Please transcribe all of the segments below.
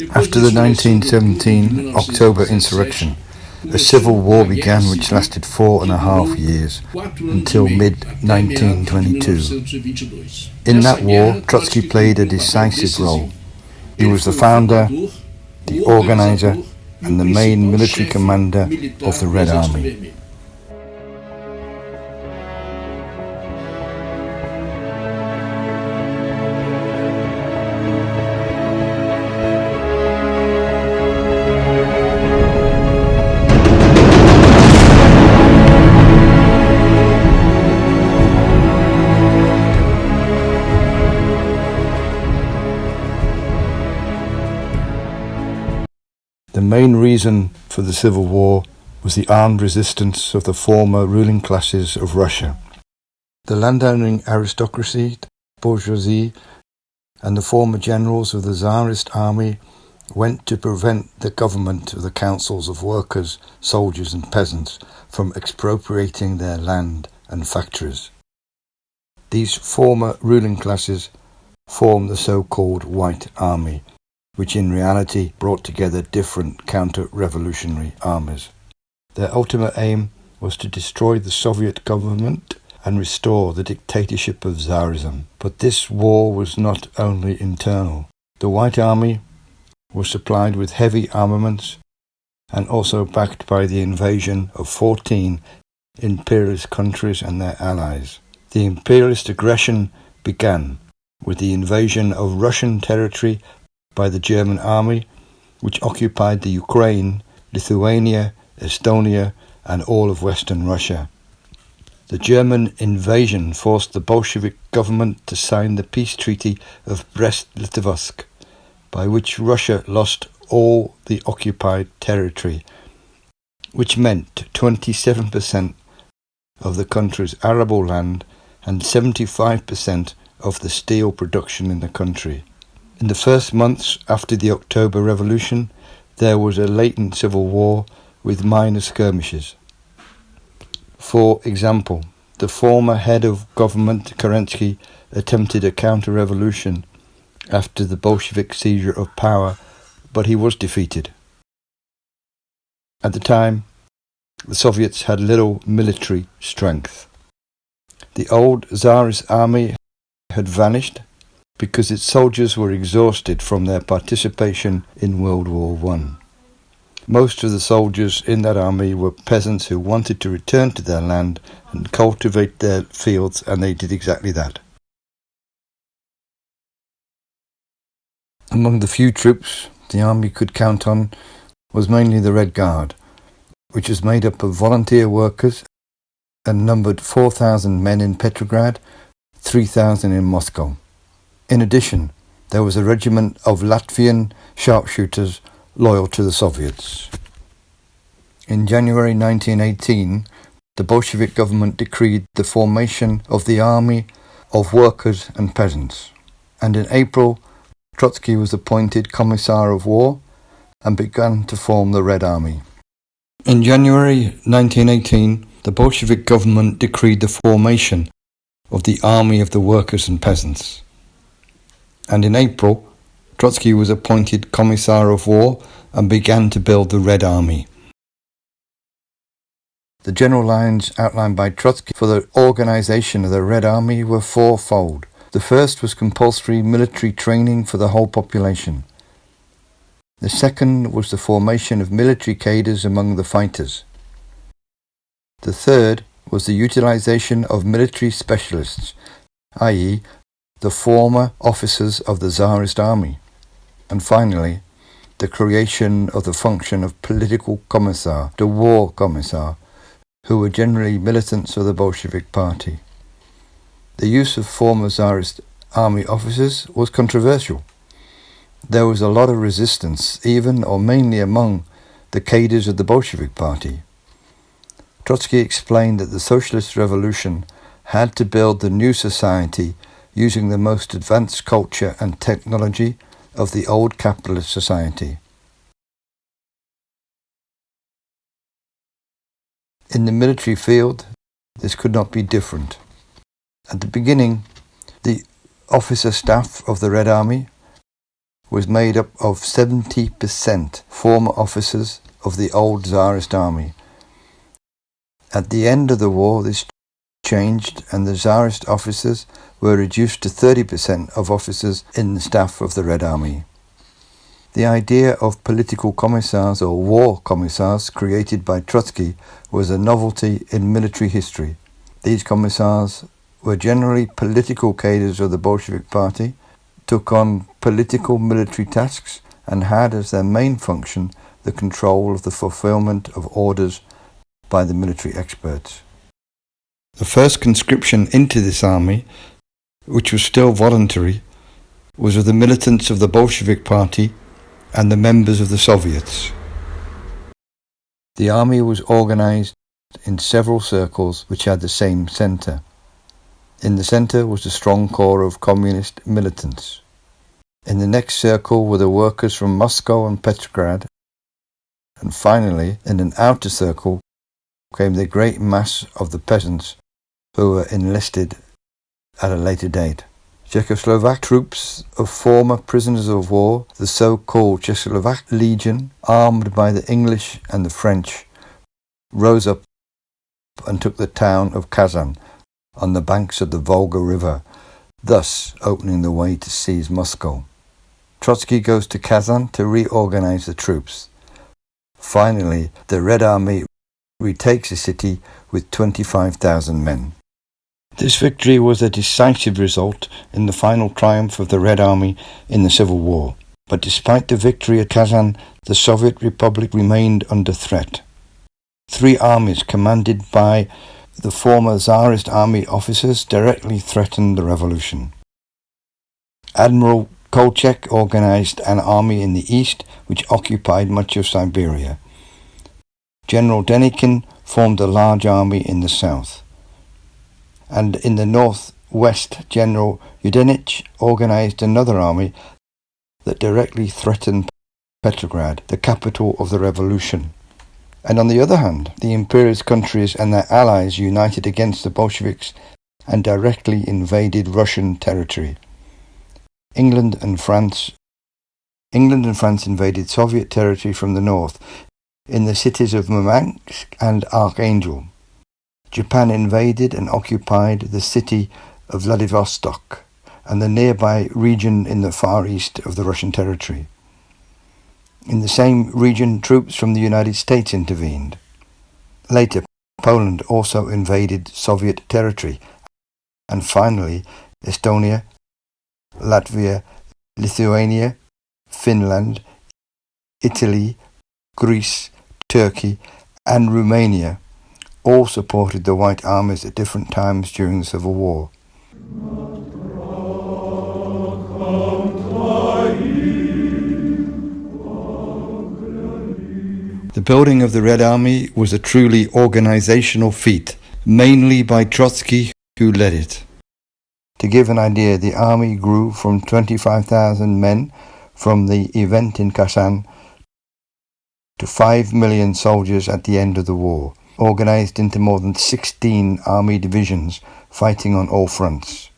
After the 1917 October insurrection, a civil war began which lasted 4.5 years, until mid-1922. In that war, Trotsky played a decisive role. He was the founder, the organizer, and the main military commander of the Red Army. The main reason for the civil war was the armed resistance of the former ruling classes of Russia. The landowning aristocracy, bourgeoisie, and the former generals of the Tsarist army went to prevent the government of the councils of workers, soldiers and peasants from expropriating their land and factories. These former ruling classes formed the so-called White Army, which in reality brought together different counter-revolutionary armies. Their ultimate aim was to destroy the Soviet government and restore the dictatorship of Tsarism. But this war was not only internal. The White Army was supplied with heavy armaments and also backed by the invasion of 14 imperialist countries and their allies. The imperialist aggression began with the invasion of Russian territory by the German army, which occupied the Ukraine, Lithuania, Estonia, and all of Western Russia. The German invasion forced the Bolshevik government to sign the peace treaty of Brest-Litovsk, by which Russia lost all the occupied territory, which meant 27% of the country's arable land and 75% of the steel production in the country. In the first months after the October Revolution, there was a latent civil war with minor skirmishes. For example, the former head of government, Kerensky, attempted a counter-revolution after the Bolshevik seizure of power, but he was defeated. At the time, the Soviets had little military strength. The old Tsarist army had vanished because its soldiers were exhausted from their participation in World War I. Most of the soldiers in that army were peasants who wanted to return to their land and cultivate their fields, and they did exactly that. Among the few troops the army could count on was mainly the Red Guard, which was made up of volunteer workers and numbered 4,000 men in Petrograd, 3,000 in Moscow. In addition, there was a regiment of Latvian sharpshooters loyal to the Soviets. In January 1918, the Bolshevik government decreed the formation of the Army of Workers and Peasants, and in April, Trotsky was appointed Commissar of War and began to form the Red Army. In January 1918, the Bolshevik government decreed the formation of the Army of the Workers and Peasants. And in April, Trotsky was appointed Commissar of War and began to build the Red Army. The general lines outlined by Trotsky for the organization of the Red Army were fourfold. The first was compulsory military training for the whole population. The second was the formation of military cadres among the fighters. The third was the utilization of military specialists, i.e., the former officers of the Tsarist army. And finally, the creation of the function of political commissar, the war commissar, who were generally militants of the Bolshevik party. The use of former Tsarist army officers was controversial. There was a lot of resistance, even or mainly among the cadres of the Bolshevik party. Trotsky explained that the socialist revolution had to build the new society using the most advanced culture and technology of the old capitalist society. In the military field, this could not be different. At the beginning, the officer staff of the Red Army was made up of 70% former officers of the old Tsarist army. At the end of the war, this changed, and the Tsarist officers were reduced to 30% of officers in the staff of the Red Army. The idea of political commissars or war commissars created by Trotsky was a novelty in military history. These commissars were generally political cadres of the Bolshevik Party, took on political military tasks, and had as their main function the control of the fulfillment of orders by the military experts. The first conscription into this army, which was still voluntary, was of the militants of the Bolshevik Party and the members of the Soviets. The army was organized in several circles which had the same center. In the center was the strong core of communist militants. In the next circle were the workers from Moscow and Petrograd, and finally, in an outer circle, came the great mass of the peasants who were enlisted at a later date. Czechoslovak troops of former prisoners of war, the so-called Czechoslovak Legion, armed by the English and the French, rose up and took the town of Kazan on the banks of the Volga River, thus opening the way to seize Moscow. Trotsky goes to Kazan to reorganize the troops. Finally, the Red Army retakes the city with 25,000 men. This victory was a decisive result in the final triumph of the Red Army in the Civil War. But despite the victory at Kazan, the Soviet Republic remained under threat. 3 armies commanded by the former Tsarist army officers directly threatened the revolution. Admiral Kolchak organized an army in the east which occupied much of Siberia. General Denikin formed a large army in the south. And in the northwest, General Yudenich organized another army that directly threatened Petrograd, the capital of the revolution. And on the other hand, the imperialist countries and their allies united against the Bolsheviks and directly invaded Russian territory. England and France invaded Soviet territory from the north in the cities of Murmansk and Archangel. Japan invaded and occupied the city of Vladivostok and the nearby region in the far east of the Russian territory. In the same region, troops from the United States intervened. Later, Poland also invaded Soviet territory, and finally, Estonia, Latvia, Lithuania, Finland, Italy, Greece, Turkey, and Romania all supported the White Armies at different times during the Civil War. The building of the Red Army was a truly organizational feat, mainly by Trotsky, who led it. To give an idea, the army grew from 25,000 men from the event in Kazan to 5 million soldiers at the end of the war, organized into more than 16 army divisions fighting on all fronts.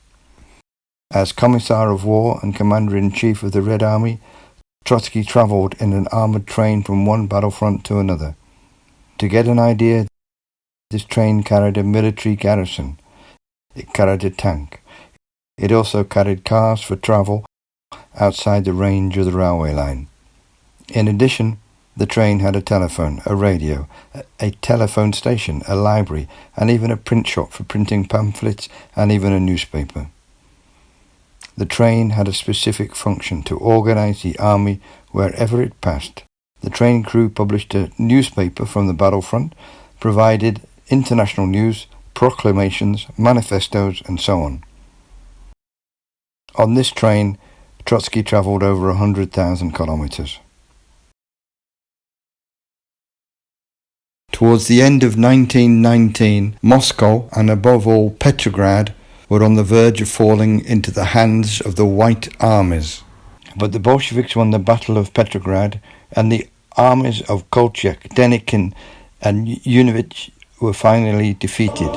As Commissar of War and Commander-in-Chief of the Red Army, Trotsky traveled in an armored train from one battlefront to another. To get an idea, this train carried a military garrison. It carried a tank. It also carried cars for travel outside the range of the railway line. In addition, the train had a telephone, a radio, a telephone station, a library, and even a print shop for printing pamphlets and even a newspaper. The train had a specific function to organize the army wherever it passed. The train crew published a newspaper from the battlefront, provided international news, proclamations, manifestos, and so on. On this train, Trotsky traveled over 100,000 kilometers. Towards the end of 1919, Moscow, and above all Petrograd, were on the verge of falling into the hands of the White Armies. But the Bolsheviks won the Battle of Petrograd, and the armies of Kolchak, Denikin, and Yudenich were finally defeated.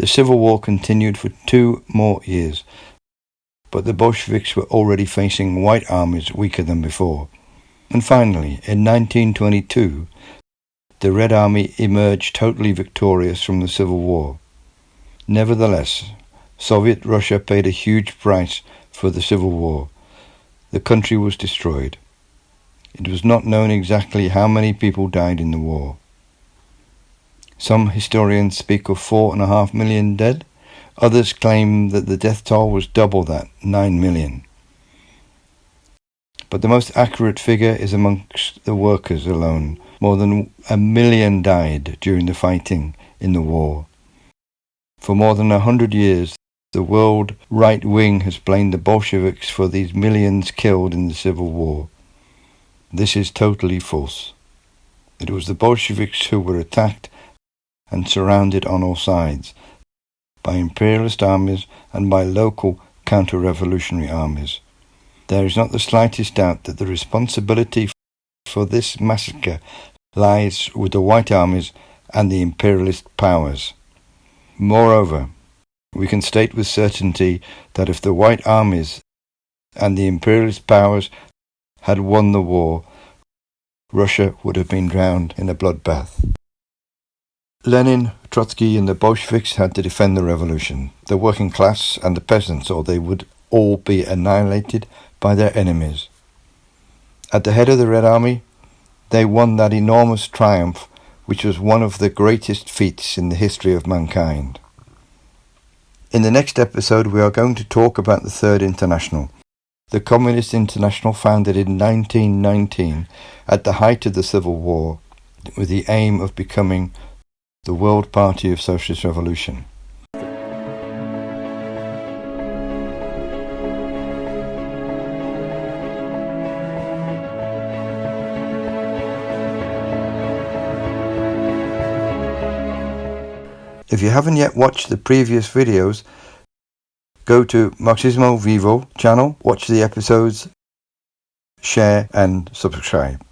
The civil war continued for 2 more years, but the Bolsheviks were already facing white armies weaker than before. And finally, in 1922, the Red Army emerged totally victorious from the Civil War. Nevertheless, Soviet Russia paid a huge price for the Civil War. The country was destroyed. It was not known exactly how many people died in the war. Some historians speak of 4.5 million dead. Others claim that the death toll was double that, 9 million. But the most accurate figure is amongst the workers alone. More than 1 million died during the fighting in the war. For more than 100 years, the world right wing has blamed the Bolsheviks for these millions killed in the Civil War. This is totally false. It was the Bolsheviks who were attacked and surrounded on all sides by imperialist armies and by local counter-revolutionary armies. There is not the slightest doubt that the responsibility for this massacre lies with the white armies and the imperialist powers. Moreover, we can state with certainty that if the white armies and the imperialist powers had won the war, Russia would have been drowned in a bloodbath. Lenin, Trotsky and the Bolsheviks had to defend the revolution, the working class and the peasants, or they would all be annihilated by their enemies. At the head of the Red Army, they won that enormous triumph which was one of the greatest feats in the history of mankind. In the next episode we are going to talk about the Third International, the Communist International founded in 1919 at the height of the Civil War with the aim of becoming the World Party of Socialist Revolution. If you haven't yet watched the previous videos, go to Marxismo Vivo channel, watch the episodes, share and subscribe.